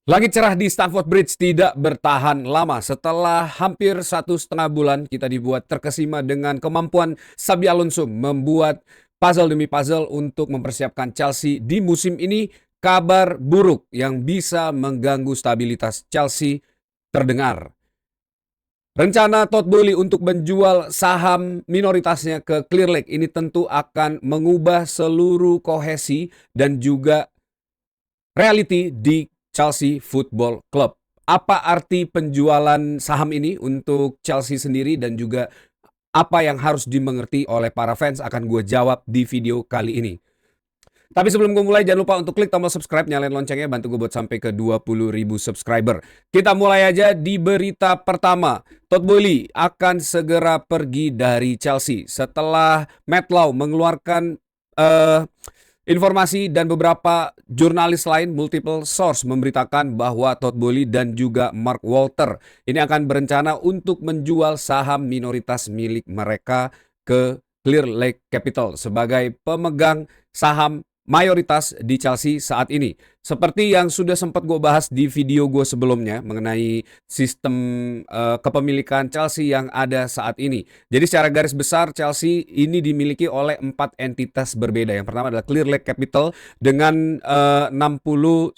Langit cerah di Stamford Bridge tidak bertahan lama. Setelah hampir 1,5 bulan kita dibuat terkesima dengan kemampuan Xabi Alonso membuat puzzle demi puzzle untuk mempersiapkan Chelsea di musim ini. Kabar buruk yang bisa mengganggu stabilitas Chelsea terdengar. Rencana Todd Boehly untuk menjual saham minoritasnya ke Clear Lake ini tentu akan mengubah seluruh kohesi dan juga reality di Chelsea Football Club. Apa arti penjualan saham ini untuk Chelsea sendiri dan juga apa yang harus dimengerti oleh para fans akan gue jawab di video kali ini. Tapi sebelum gue mulai, jangan lupa untuk klik tombol subscribe, nyalain loncengnya, bantu gue buat sampai ke 20.000 subscriber. Kita mulai aja di berita pertama. Todd Boehly akan segera pergi dari Chelsea setelah Matt Law mengeluarkan informasi dan beberapa jurnalis lain, multiple source memberitakan bahwa Todd Boehly dan juga Mark Walter ini akan berencana untuk menjual saham minoritas milik mereka ke Clear Lake Capital sebagai pemegang saham mayoritas di Chelsea saat ini. Seperti yang sudah sempat gue bahas di video gue sebelumnya mengenai sistem kepemilikan Chelsea yang ada saat ini. Jadi secara garis besar Chelsea ini dimiliki oleh 4 entitas berbeda. Yang pertama adalah Clear Lake Capital dengan 61,5%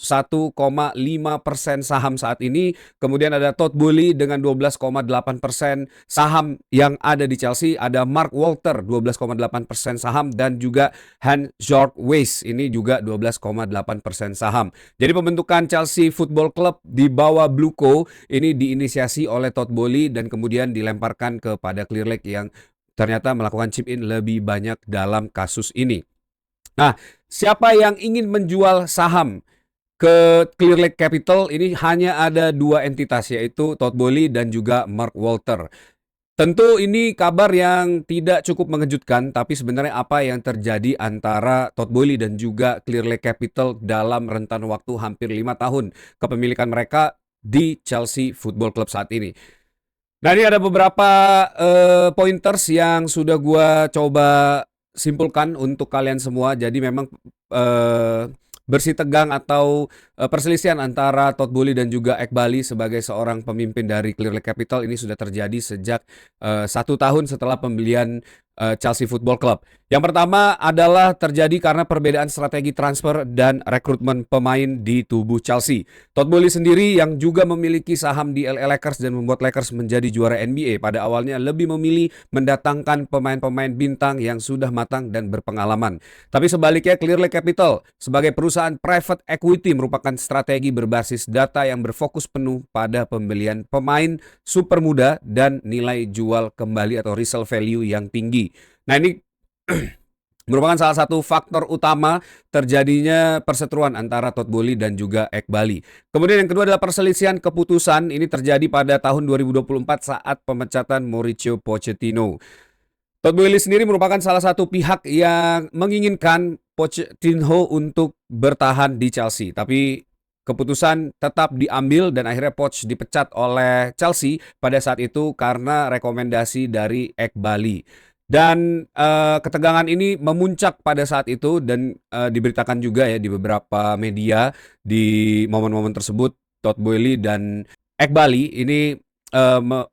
saham saat ini. Kemudian ada Todd Boehly dengan 12,8% saham yang ada di Chelsea. Ada Mark Walter 12,8% saham dan juga Hans-Jörg Wyss ini juga 12,8% saham. Jadi pembentukan Chelsea Football Club di bawah Bluco ini diinisiasi oleh Todd Boehly dan kemudian dilemparkan kepada Clear Lake yang ternyata melakukan chip in lebih banyak dalam kasus ini. Nah, siapa yang ingin menjual saham ke Clear Lake Capital ini hanya ada 2 entitas, yaitu Todd Boehly dan juga Mark Walter. Tentu ini kabar yang tidak cukup mengejutkan, tapi sebenarnya apa yang terjadi antara Todd Boehly dan juga Clear Lake Capital dalam rentan waktu hampir 5 tahun kepemilikan mereka di Chelsea Football Club saat ini. Nah, ini ada beberapa pointers yang sudah gua coba simpulkan untuk kalian semua. Jadi memang bersih tegang atau perselisihan antara Todd Boehly dan juga Eghbali sebagai seorang pemimpin dari Clear Lake Capital ini sudah terjadi sejak 1 tahun setelah pembelian Chelsea Football Club. Yang pertama adalah terjadi karena perbedaan strategi transfer dan rekrutmen pemain di tubuh Chelsea. Todd Boehly sendiri yang juga memiliki saham di LA Lakers dan membuat Lakers menjadi juara NBA pada awalnya lebih memilih mendatangkan pemain-pemain bintang yang sudah matang dan berpengalaman. Tapi sebaliknya Clear Lake Capital sebagai perusahaan private equity merupakan strategi berbasis data yang berfokus penuh pada pembelian pemain super muda dan nilai jual kembali atau resale value yang tinggi. Nah, ini merupakan salah satu faktor utama terjadinya perseteruan antara Todd Boehly dan juga Eghbali. Kemudian yang kedua adalah perselisihan keputusan. Ini terjadi pada tahun 2024 saat pemecatan Mauricio Pochettino. Todd Boehly sendiri merupakan salah satu pihak yang menginginkan Pochettino untuk bertahan di Chelsea. Tapi keputusan tetap diambil dan akhirnya Poch dipecat oleh Chelsea pada saat itu karena rekomendasi dari Eghbali. Dan ketegangan ini memuncak pada saat itu dan diberitakan juga ya di beberapa media di momen-momen tersebut Todd Boehly dan Eghbali ini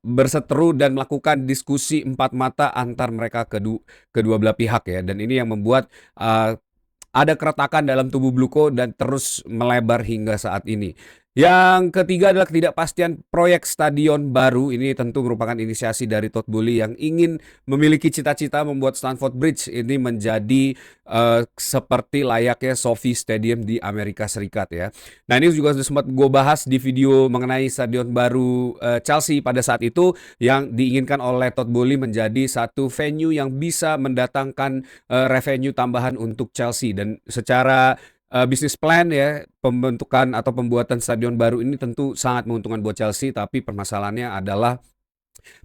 berseteru dan melakukan diskusi empat mata antar mereka kedua belah pihak ya. Dan ini yang membuat ada keretakan dalam tubuh Bluco dan terus melebar hingga saat ini. Yang ketiga adalah ketidakpastian proyek stadion baru. Ini tentu merupakan inisiasi dari Todd Boehly yang ingin memiliki cita-cita membuat Stamford Bridge ini menjadi seperti layaknya SoFi Stadium di Amerika Serikat ya. Nah, ini juga sudah sempat gue bahas di video mengenai stadion baru Chelsea pada saat itu yang diinginkan oleh Todd Boehly menjadi satu venue yang bisa mendatangkan revenue tambahan untuk Chelsea. Dan secara bisnis plan ya, pembentukan atau pembuatan stadion baru ini tentu sangat menguntungkan buat Chelsea, tapi permasalahannya adalah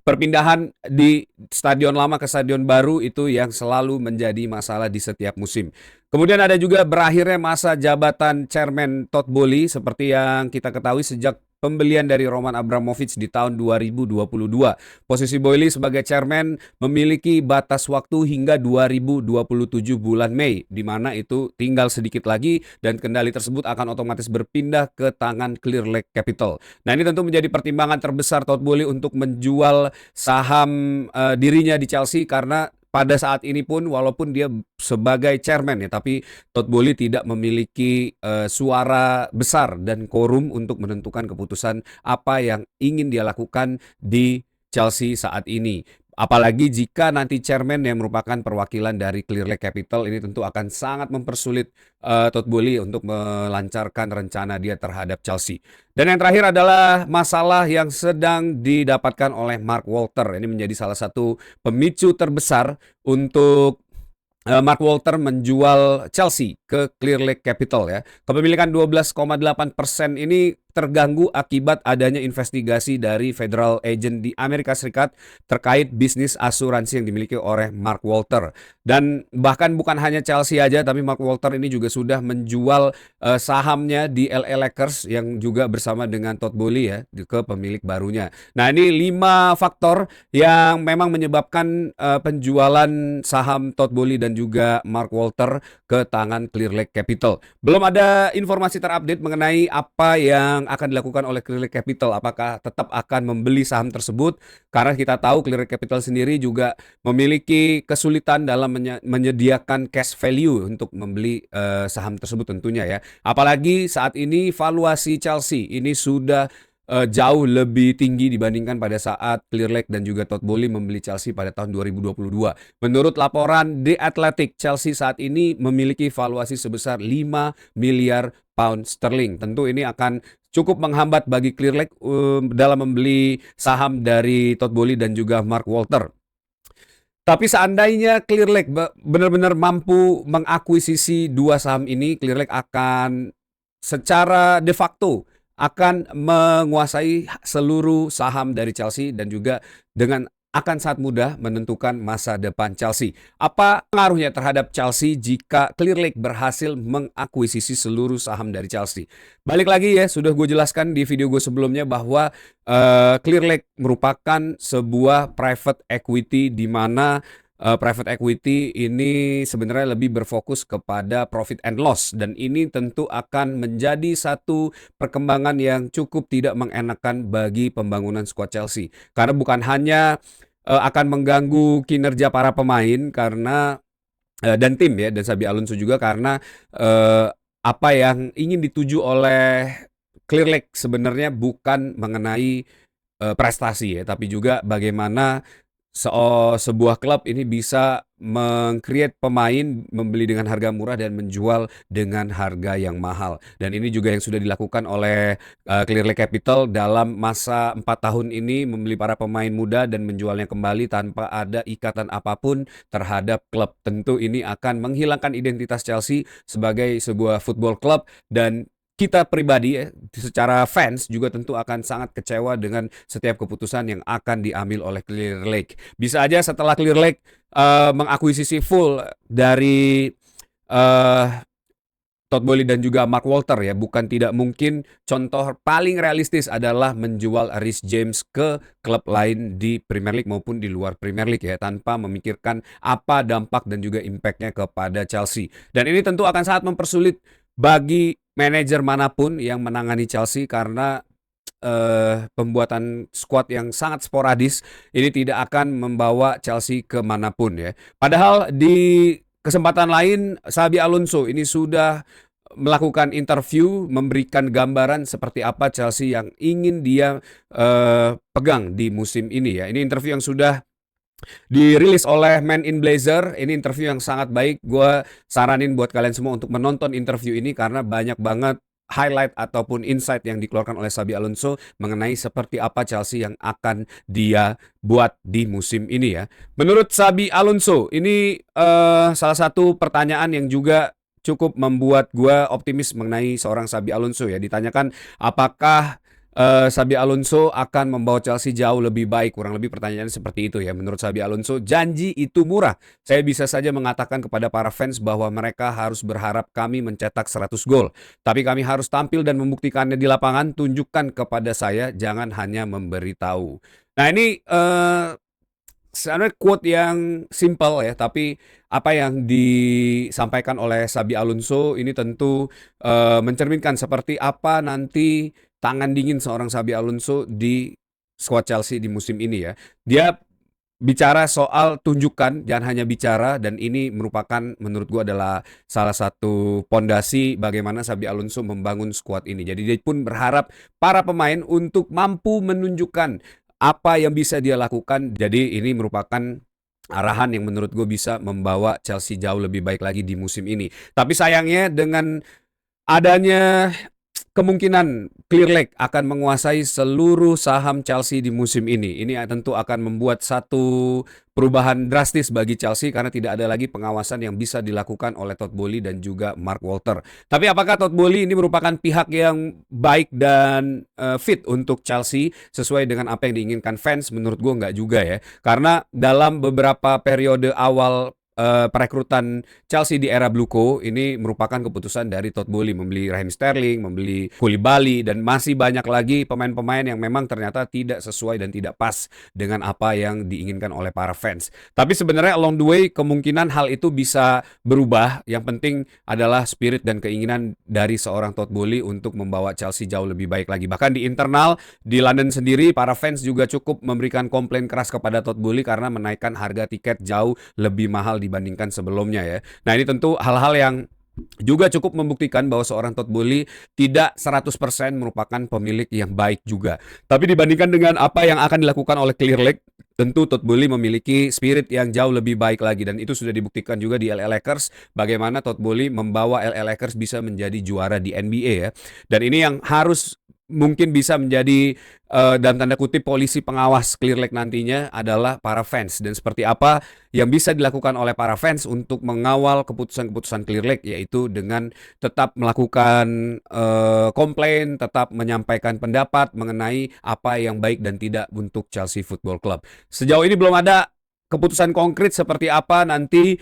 perpindahan di stadion lama ke stadion baru itu yang selalu menjadi masalah di setiap musim. Kemudian ada juga berakhirnya masa jabatan Chairman Todd Boehly seperti yang kita ketahui sejak pembelian dari Roman Abramovich di tahun 2022. Posisi Boily sebagai chairman memiliki batas waktu hingga 2027 bulan Mei, di mana itu tinggal sedikit lagi dan kendali tersebut akan otomatis berpindah ke tangan Clear Lake Capital. Nah, ini tentu menjadi pertimbangan terbesar Todd Boehly untuk menjual saham dirinya di Chelsea, karena pada saat ini pun walaupun dia sebagai chairman ya, tapi Todd Boehly tidak memiliki suara besar dan quorum untuk menentukan keputusan apa yang ingin dia lakukan di Chelsea saat ini. Apalagi jika nanti chairman yang merupakan perwakilan dari Clear Lake Capital, ini tentu akan sangat mempersulit Todd Boehly untuk melancarkan rencana dia terhadap Chelsea. Dan yang terakhir adalah masalah yang sedang didapatkan oleh Mark Walter. Ini menjadi salah satu pemicu terbesar untuk Mark Walter menjual Chelsea ke Clear Lake Capital ya. Kepemilikan 12,8% ini terganggu akibat adanya investigasi dari Federal Agent di Amerika Serikat terkait bisnis asuransi yang dimiliki oleh Mark Walter. Dan bahkan bukan hanya Chelsea aja, tapi Mark Walter ini juga sudah menjual sahamnya di LA Lakers yang juga bersama dengan Todd Boehly ya ke pemilik barunya. Nah, ini 5 faktor yang memang menyebabkan penjualan saham Todd Boehly dan juga Mark Walter ke tangan Clear Lake Capital. Belum ada informasi terupdate mengenai apa yang akan dilakukan oleh Clear Lake Capital. Apakah tetap akan membeli saham tersebut? Karena kita tahu Clear Lake Capital sendiri juga memiliki kesulitan dalam menyediakan cash value untuk membeli saham tersebut tentunya ya. Apalagi saat ini valuasi Chelsea ini sudah jauh lebih tinggi dibandingkan pada saat Clear Lake dan juga Todd Boehly membeli Chelsea pada tahun 2022. Menurut laporan The Athletic, Chelsea saat ini memiliki valuasi sebesar 5 miliar pound sterling. Tentu ini akan cukup menghambat bagi Clear Lake dalam membeli saham dari Todd Boehly dan juga Mark Walter. Tapi seandainya Clear Lake benar-benar mampu mengakuisisi dua saham ini, Clear Lake akan secara de facto akan menguasai seluruh saham dari Chelsea dan juga dengan akan sangat mudah menentukan masa depan Chelsea. Apa pengaruhnya terhadap Chelsea jika Clear Lake berhasil mengakuisisi seluruh saham dari Chelsea? Balik lagi ya, sudah gue jelaskan di video gue sebelumnya bahwa Clear Lake merupakan sebuah private equity di mana private equity ini sebenarnya lebih berfokus kepada profit and loss, dan ini tentu akan menjadi satu perkembangan yang cukup tidak mengenakan bagi pembangunan skuad Chelsea, karena bukan hanya akan mengganggu kinerja para pemain karena dan tim ya, dan Xabi Alonso juga, karena apa yang ingin dituju oleh Clear Lake sebenarnya bukan mengenai prestasi ya, tapi juga bagaimana sebuah klub ini bisa meng-create pemain, membeli dengan harga murah dan menjual dengan harga yang mahal. Dan ini juga yang sudah dilakukan oleh Clear Lake Capital dalam masa 4 tahun ini, membeli para pemain muda dan menjualnya kembali tanpa ada ikatan apapun terhadap klub. Tentu ini akan menghilangkan identitas Chelsea sebagai sebuah football club, dan kita pribadi ya, secara fans juga tentu akan sangat kecewa dengan setiap keputusan yang akan diambil oleh Clear Lake. Bisa aja setelah Clear Lake mengakuisisi full dari Todd Boehly dan juga Mark Walter ya, bukan tidak mungkin contoh paling realistis adalah menjual Reece James ke klub lain di Premier League maupun di luar Premier League ya, tanpa memikirkan apa dampak dan juga impactnya kepada Chelsea. Dan ini tentu akan sangat mempersulit bagi manajer manapun yang menangani Chelsea, karena pembuatan skuad yang sangat sporadis ini tidak akan membawa Chelsea kemanapun ya. Padahal di kesempatan lain Xabi Alonso ini sudah melakukan interview, memberikan gambaran seperti apa Chelsea yang ingin dia pegang di musim ini ya. Ini interview yang sudah dirilis oleh Man in Blazer. Ini interview yang sangat baik. Gue saranin buat kalian semua untuk menonton interview ini karena banyak banget highlight ataupun insight yang dikeluarkan oleh Xabi Alonso mengenai seperti apa Chelsea yang akan dia buat di musim ini ya. Menurut Xabi Alonso, ini salah satu pertanyaan yang juga cukup membuat gue optimis mengenai seorang Xabi Alonso ya. Ditanyakan apakah Xabi Alonso akan membawa Chelsea jauh lebih baik. Kurang lebih pertanyaannya seperti itu ya. Menurut Xabi Alonso, janji itu murah. Saya bisa saja mengatakan kepada para fans bahwa mereka harus berharap kami mencetak 100 gol. Tapi kami harus tampil dan membuktikannya di lapangan. Tunjukkan kepada saya, jangan hanya memberitahu. Nah ini sebenarnya quote yang simple ya, tapi apa yang disampaikan oleh Xabi Alonso ini tentu mencerminkan seperti apa nanti tangan dingin seorang Xabi Alonso di squad Chelsea di musim ini ya. Dia bicara soal tunjukkan, jangan hanya bicara, dan ini merupakan menurut gua adalah salah satu pondasi bagaimana Xabi Alonso membangun skuad ini. Jadi dia pun berharap para pemain untuk mampu menunjukkan apa yang bisa dia lakukan. Jadi ini merupakan arahan yang menurut gue bisa membawa Chelsea jauh lebih baik lagi di musim ini. Tapi sayangnya dengan adanya kemungkinan Clearlake akan menguasai seluruh saham Chelsea di musim ini. Ini tentu akan membuat satu perubahan drastis bagi Chelsea karena tidak ada lagi pengawasan yang bisa dilakukan oleh Todd Boehly dan juga Mark Walter. Tapi apakah Todd Boehly ini merupakan pihak yang baik dan fit untuk Chelsea sesuai dengan apa yang diinginkan fans? Menurut gue nggak juga ya. Karena dalam beberapa periode awal perekrutan Chelsea di era Bluco ini merupakan keputusan dari Todd Boehly membeli Raheem Sterling, membeli Koulibaly, dan masih banyak lagi pemain-pemain yang memang ternyata tidak sesuai dan tidak pas dengan apa yang diinginkan oleh para fans. Tapi sebenarnya along the way kemungkinan hal itu bisa berubah. Yang penting adalah spirit dan keinginan dari seorang Todd Boehly untuk membawa Chelsea jauh lebih baik lagi. Bahkan di internal di London sendiri para fans juga cukup memberikan komplain keras kepada Todd Boehly karena menaikkan harga tiket jauh lebih mahal dibandingkan sebelumnya ya. Nah ini tentu hal-hal yang juga cukup membuktikan bahwa seorang Todd Boehly tidak 100% merupakan pemilik yang baik juga. Tapi dibandingkan dengan apa yang akan dilakukan oleh Clearlake, tentu Todd Boehly memiliki spirit yang jauh lebih baik lagi. Dan itu sudah dibuktikan juga di LA Lakers, bagaimana Todd Boehly membawa LA Lakers bisa menjadi juara di NBA ya. Dan ini yang harus mungkin bisa menjadi dalam tanda kutip polisi pengawas Clearlake nantinya adalah para fans. Dan seperti apa yang bisa dilakukan oleh para fans untuk mengawal keputusan-keputusan Clearlake, yaitu dengan tetap melakukan komplain, tetap menyampaikan pendapat mengenai apa yang baik dan tidak untuk Chelsea Football Club. Sejauh ini belum ada keputusan konkret seperti apa nanti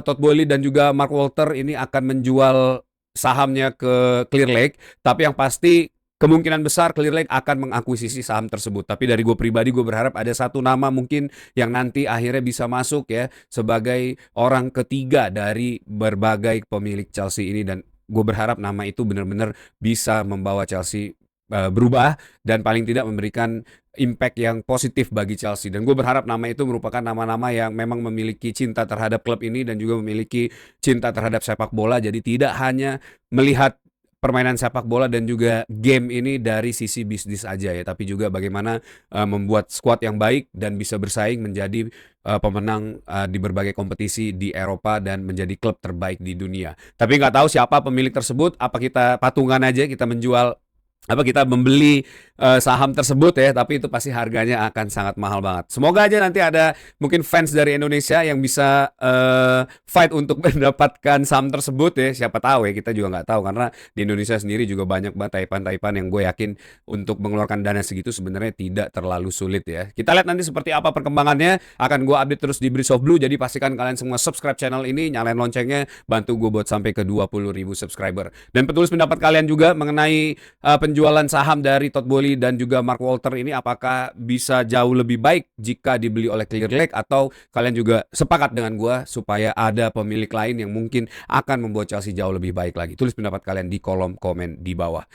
Todd Boehly dan juga Mark Walter ini akan menjual sahamnya ke Clearlake, tapi yang pasti kemungkinan besar Clearlake akan mengakuisisi saham tersebut. Tapi dari gue pribadi, gue berharap ada satu nama mungkin yang nanti akhirnya bisa masuk ya sebagai orang ketiga dari berbagai pemilik Chelsea ini. Dan gue berharap nama itu benar-benar bisa membawa Chelsea berubah dan paling tidak memberikan impact yang positif bagi Chelsea. Dan gue berharap nama itu merupakan nama-nama yang memang memiliki cinta terhadap klub ini dan juga memiliki cinta terhadap sepak bola. Jadi tidak hanya melihat permainan sepak bola dan juga game ini dari sisi bisnis aja ya, tapi juga bagaimana membuat skuad yang baik dan bisa bersaing menjadi pemenang di berbagai kompetisi di Eropa dan menjadi klub terbaik di dunia. Tapi nggak tahu siapa pemilik tersebut, apa kita patungan aja, kita menjual apa kita membeli saham tersebut ya, tapi itu pasti harganya akan sangat mahal banget. Semoga aja nanti ada mungkin fans dari Indonesia yang bisa fight untuk mendapatkan saham tersebut ya. Siapa tahu ya, kita juga nggak tahu karena di Indonesia sendiri juga banyak banget taipan-taipan yang gue yakin untuk mengeluarkan dana segitu sebenarnya tidak terlalu sulit ya. Kita lihat nanti seperti apa perkembangannya. Akan gue update terus di Bridge of Blue. Jadi pastikan kalian semua subscribe channel ini, nyalain loncengnya, bantu gue buat sampai ke 20.000 subscriber. Dan penulis pendapat kalian juga mengenai penjualan saham dari Todd Boehly dan juga Mark Walter ini, apakah bisa jauh lebih baik jika dibeli oleh Clearlake, atau kalian juga sepakat dengan gue supaya ada pemilik lain yang mungkin akan membuat Chelsea jauh lebih baik lagi. Tulis pendapat kalian di kolom komen di bawah.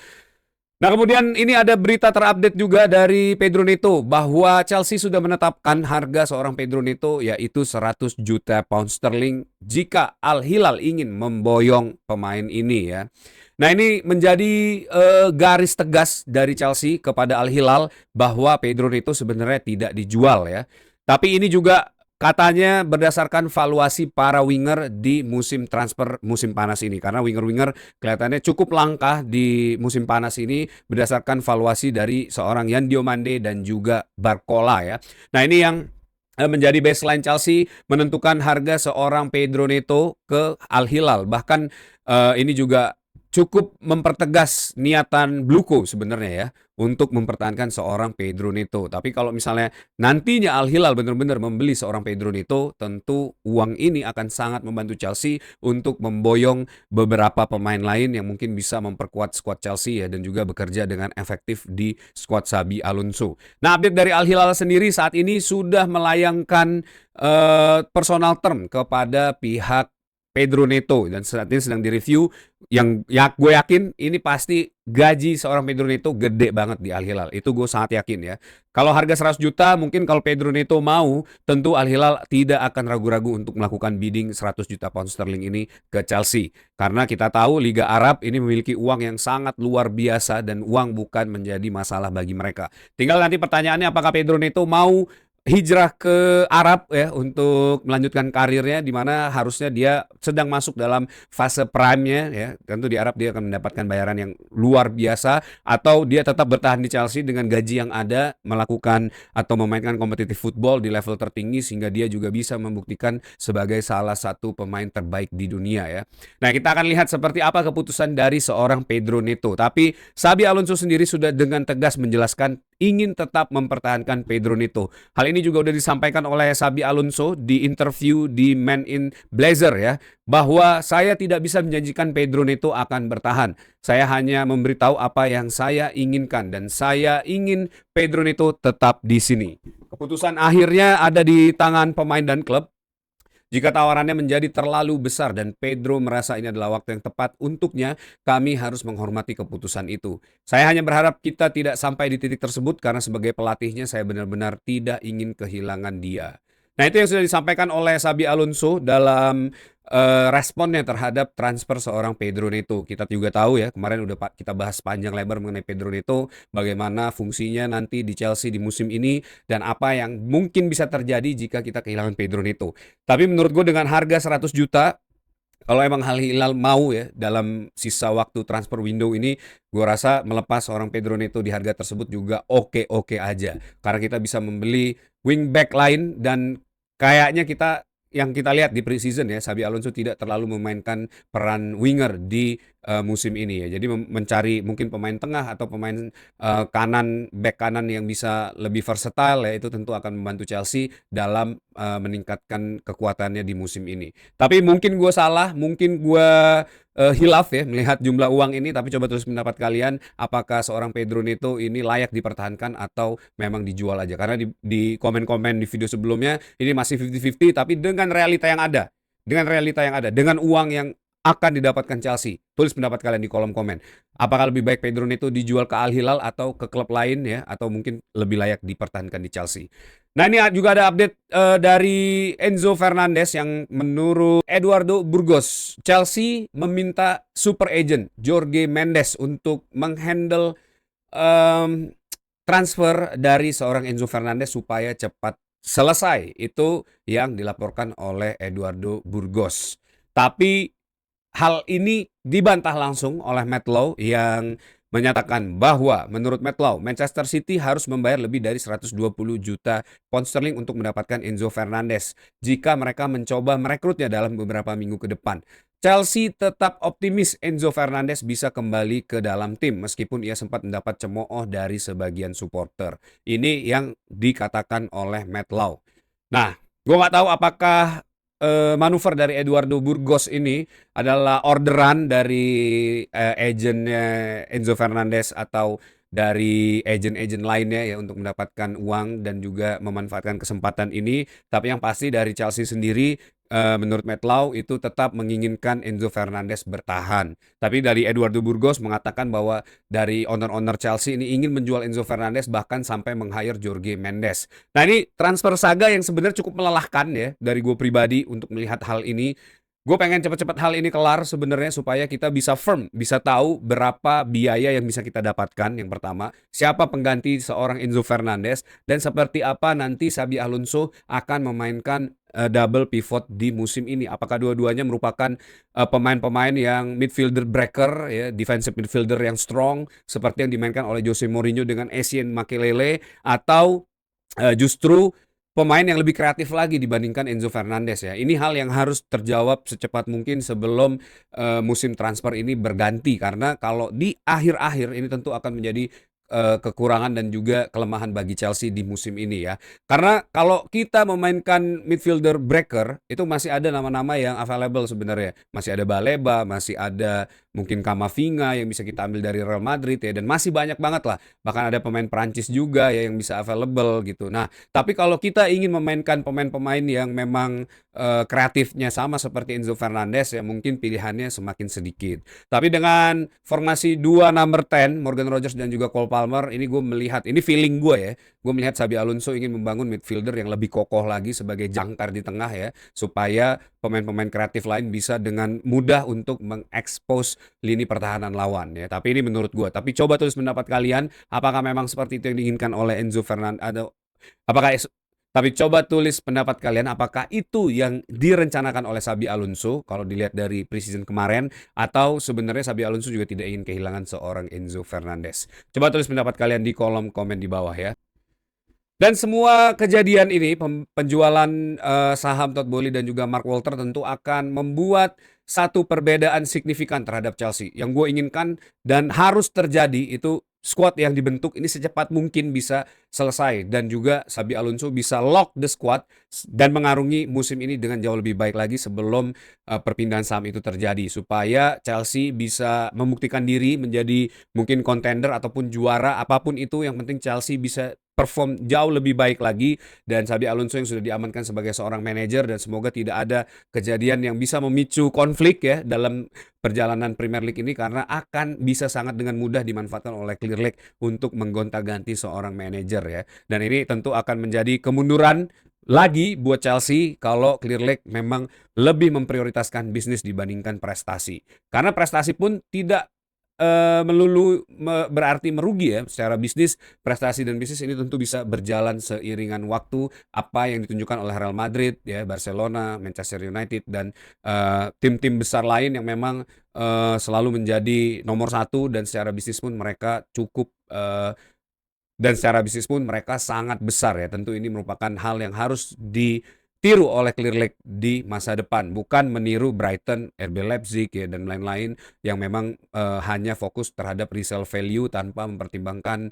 Nah kemudian ini ada berita terupdate juga dari Pedro Neto bahwa Chelsea sudah menetapkan harga seorang Pedro Neto yaitu 100 juta pound sterling jika Al Hilal ingin memboyong pemain ini ya. Nah ini menjadi garis tegas dari Chelsea kepada Al Hilal bahwa Pedro Neto sebenarnya tidak dijual ya. Tapi ini juga katanya berdasarkan valuasi para winger di musim transfer musim panas ini. Karena winger-winger kelihatannya cukup langka di musim panas ini berdasarkan valuasi dari seorang Yan Diomande dan juga Barcola ya. Nah ini yang menjadi baseline Chelsea menentukan harga seorang Pedro Neto ke Al Hilal. Bahkan ini juga cukup mempertegas niatan Bluko sebenarnya ya untuk mempertahankan seorang Pedro Neto. Tapi kalau misalnya nantinya Al Hilal benar-benar membeli seorang Pedro Neto, tentu uang ini akan sangat membantu Chelsea untuk memboyong beberapa pemain lain yang mungkin bisa memperkuat skuad Chelsea ya, dan juga bekerja dengan efektif di skuad Xabi Alonso. Nah, update dari Al Hilal sendiri saat ini sudah melayangkan personal term kepada pihak Pedro Neto dan saat ini sedang direview. Yang ya gue yakin ini pasti gaji seorang Pedro Neto gede banget di Al Hilal. Itu gue sangat yakin ya. Kalau harga 100 juta mungkin kalau Pedro Neto mau, tentu Al Hilal tidak akan ragu-ragu untuk melakukan bidding 100 juta pound sterling ini ke Chelsea. Karena kita tahu Liga Arab ini memiliki uang yang sangat luar biasa dan uang bukan menjadi masalah bagi mereka. Tinggal nanti pertanyaannya apakah Pedro Neto mau hijrah ke Arab ya untuk melanjutkan karirnya, di mana harusnya dia sedang masuk dalam fase prime-nya ya. Tentu di Arab dia akan mendapatkan bayaran yang luar biasa, atau dia tetap bertahan di Chelsea dengan gaji yang ada, melakukan atau memainkan kompetitif football di level tertinggi sehingga dia juga bisa membuktikan sebagai salah satu pemain terbaik di dunia ya. Nah, kita akan lihat seperti apa keputusan dari seorang Pedro Neto. Tapi Xabi Alonso sendiri sudah dengan tegas menjelaskan ingin tetap mempertahankan Pedro Neto. Hal ini juga sudah disampaikan oleh Xabi Alonso di interview di Man in Blazer ya, bahwa saya tidak bisa menjanjikan Pedro Neto akan bertahan. Saya hanya memberitahu apa yang saya inginkan dan saya ingin Pedro Neto tetap di sini. Keputusan akhirnya ada di tangan pemain dan klub. Jika tawarannya menjadi terlalu besar dan Pedro merasa ini adalah waktu yang tepat untuknya, kami harus menghormati keputusan itu. Saya hanya berharap kita tidak sampai di titik tersebut karena sebagai pelatihnya saya benar-benar tidak ingin kehilangan dia. Nah, itu yang sudah disampaikan oleh Xabi Alonso dalam responnya terhadap transfer seorang Pedro Neto. Kita juga tahu ya, kemarin udah kita bahas panjang lebar mengenai Pedro Neto, bagaimana fungsinya nanti di Chelsea di musim ini dan apa yang mungkin bisa terjadi jika kita kehilangan Pedro Neto. Tapi menurut gue dengan harga 100 juta, kalau emang Al Hilal mau ya dalam sisa waktu transfer window ini, gue rasa melepas seorang Pedro Neto di harga tersebut juga oke-oke aja. Karena kita bisa membeli wingback lain dan kayaknya yang kita lihat di preseason ya, Xabi Alonso tidak terlalu memainkan peran winger di musim ini ya. Jadi mencari mungkin pemain tengah atau pemain back kanan yang bisa lebih versatile ya, itu tentu akan membantu Chelsea dalam meningkatkan kekuatannya di musim ini. Tapi mungkin gue salah, mungkin gue hilaf ya melihat jumlah uang ini, tapi coba terus pendapat kalian, apakah seorang Pedro Neto ini layak dipertahankan atau memang dijual aja? Karena di komen-komen di video sebelumnya ini masih 50-50, tapi dengan realita yang ada, dengan uang yang akan didapatkan Chelsea. Tulis pendapat kalian di kolom komen. Apakah lebih baik Pedro Neto dijual ke Al Hilal atau ke klub lain ya, atau mungkin lebih layak dipertahankan di Chelsea? Nah, ini juga ada update dari Enzo Fernandez yang menurut Eduardo Burgos, Chelsea meminta super agent Jorge Mendes untuk menghandle transfer dari seorang Enzo Fernandez supaya cepat selesai. Itu yang dilaporkan oleh Eduardo Burgos. Tapi hal ini dibantah langsung oleh Matt Law yang menyatakan bahwa menurut Matt Law, Manchester City harus membayar lebih dari 120 juta pound sterling untuk mendapatkan Enzo Fernandez jika mereka mencoba merekrutnya dalam beberapa minggu ke depan. Chelsea tetap optimis Enzo Fernandez bisa kembali ke dalam tim meskipun ia sempat mendapat cemooh dari sebagian supporter. Ini yang dikatakan oleh Matt Law. Nah, gue nggak tahu apakah manuver dari Eduardo Burgos ini adalah orderan dari agennya Enzo Fernandez atau dari agen-agen lainnya ya untuk mendapatkan uang dan juga memanfaatkan kesempatan ini. Tapi yang pasti dari Chelsea sendiri, menurut Matt Law itu tetap menginginkan Enzo Fernandez bertahan. Tapi dari Eduardo Burgos mengatakan bahwa dari owner-owner Chelsea ini ingin menjual Enzo Fernandez bahkan sampai meng-hire Jorge Mendes. Nah, ini transfer saga yang sebenarnya cukup melelahkan ya dari gue pribadi untuk melihat hal ini. Gue pengen cepat-cepat hal ini kelar sebenarnya supaya kita bisa firm, bisa tahu berapa biaya yang bisa kita dapatkan. Yang pertama, siapa pengganti seorang Enzo Fernandez dan seperti apa nanti Xabi Alonso akan memainkan double pivot di musim ini. Apakah dua-duanya merupakan pemain-pemain yang midfielder breaker ya, defensive midfielder yang strong seperti yang dimainkan oleh Jose Mourinho dengan Essien Makelele, atau justru pemain yang lebih kreatif lagi dibandingkan Enzo Fernandez ya. Ini hal yang harus terjawab secepat mungkin sebelum musim transfer ini berganti, karena kalau di akhir-akhir ini tentu akan menjadi kekurangan dan juga kelemahan bagi Chelsea di musim ini ya. Karena kalau kita memainkan midfielder breaker itu masih ada nama-nama yang available sebenarnya. Masih ada Baleba, masih ada mungkin Camavinga yang bisa kita ambil dari Real Madrid ya, dan masih banyak banget lah. Bahkan ada pemain Perancis juga ya yang bisa available gitu. Nah, tapi kalau kita ingin memainkan pemain-pemain yang memang kreatifnya sama seperti Enzo Fernandez ya, mungkin pilihannya semakin sedikit. Tapi dengan formasi 2 number 10, Morgan Rogers dan juga Cole Palmer, ini gue melihat, ini feeling gue ya, gue melihat Xabi Alonso ingin membangun midfielder yang lebih kokoh lagi sebagai jangkar di tengah ya, supaya pemain-pemain kreatif lain bisa dengan mudah untuk mengekspos lini pertahanan lawan ya. Tapi ini menurut gue. Tapi coba tulis pendapat kalian, apakah memang seperti itu yang diinginkan oleh Enzo Fernandez, atau apakah tapi coba tulis pendapat kalian, apakah itu yang direncanakan oleh Xabi Alonso kalau dilihat dari preseason kemarin, atau sebenarnya Xabi Alonso juga tidak ingin kehilangan seorang Enzo Fernandez. Coba tulis pendapat kalian di kolom komen di bawah ya. Dan semua kejadian ini, penjualan saham Todd Boehly dan juga Mark Walter tentu akan membuat satu perbedaan signifikan terhadap Chelsea. Yang gue inginkan dan harus terjadi itu squad yang dibentuk ini secepat mungkin bisa selesai, dan juga Xabi Alonso bisa lock the squad dan mengarungi musim ini dengan jauh lebih baik lagi sebelum perpindahan saham itu terjadi, supaya Chelsea bisa membuktikan diri menjadi mungkin contender ataupun juara apapun itu. Yang penting Chelsea bisa perform jauh lebih baik lagi, dan Xabi Alonso yang sudah diamankan sebagai seorang manajer, dan semoga tidak ada kejadian yang bisa memicu konflik ya dalam perjalanan Premier League ini, karena akan bisa sangat dengan mudah dimanfaatkan oleh Clear Lake untuk menggonta-ganti seorang manajer ya. Dan ini tentu akan menjadi kemunduran lagi buat Chelsea kalau Clear Lake memang lebih memprioritaskan bisnis dibandingkan prestasi. Karena prestasi pun tidak melulu berarti merugi ya secara bisnis. Prestasi dan bisnis ini tentu bisa berjalan seiringan waktu. Apa yang ditunjukkan oleh Real Madrid ya, Barcelona, Manchester United, dan tim-tim besar lain yang memang selalu menjadi nomor satu, dan secara bisnis pun mereka cukup sangat besar ya. Tentu ini merupakan hal yang harus ditiru oleh Clear Lake di masa depan, bukan meniru Brighton, RB Leipzig ya, dan lain-lain yang memang hanya fokus terhadap resale value tanpa mempertimbangkan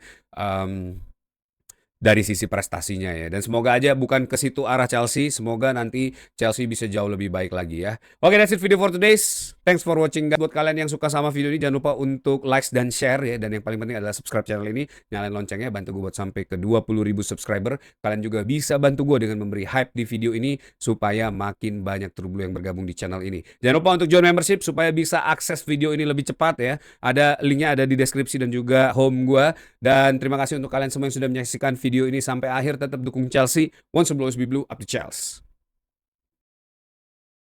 dari sisi prestasinya ya. Dan semoga aja bukan ke situ arah Chelsea. Semoga nanti Chelsea bisa jauh lebih baik lagi ya. Oke, that's it video for today. Thanks for watching. Buat kalian yang suka sama video ini, jangan lupa untuk likes dan share ya. Dan yang paling penting adalah subscribe channel ini, nyalain loncengnya, bantu gue buat sampai ke 20.000 subscriber. Kalian juga bisa bantu gue dengan memberi hype di video ini supaya makin banyak True Blue yang bergabung di channel ini. Jangan lupa untuk join membership supaya bisa akses video ini lebih cepat ya. Ada linknya, ada di deskripsi dan juga home gue. Dan terima kasih untuk kalian semua yang sudah menyaksikan video ini sampai akhir. Tetap dukung Chelsea. Once and always be blue, up to Chelsea.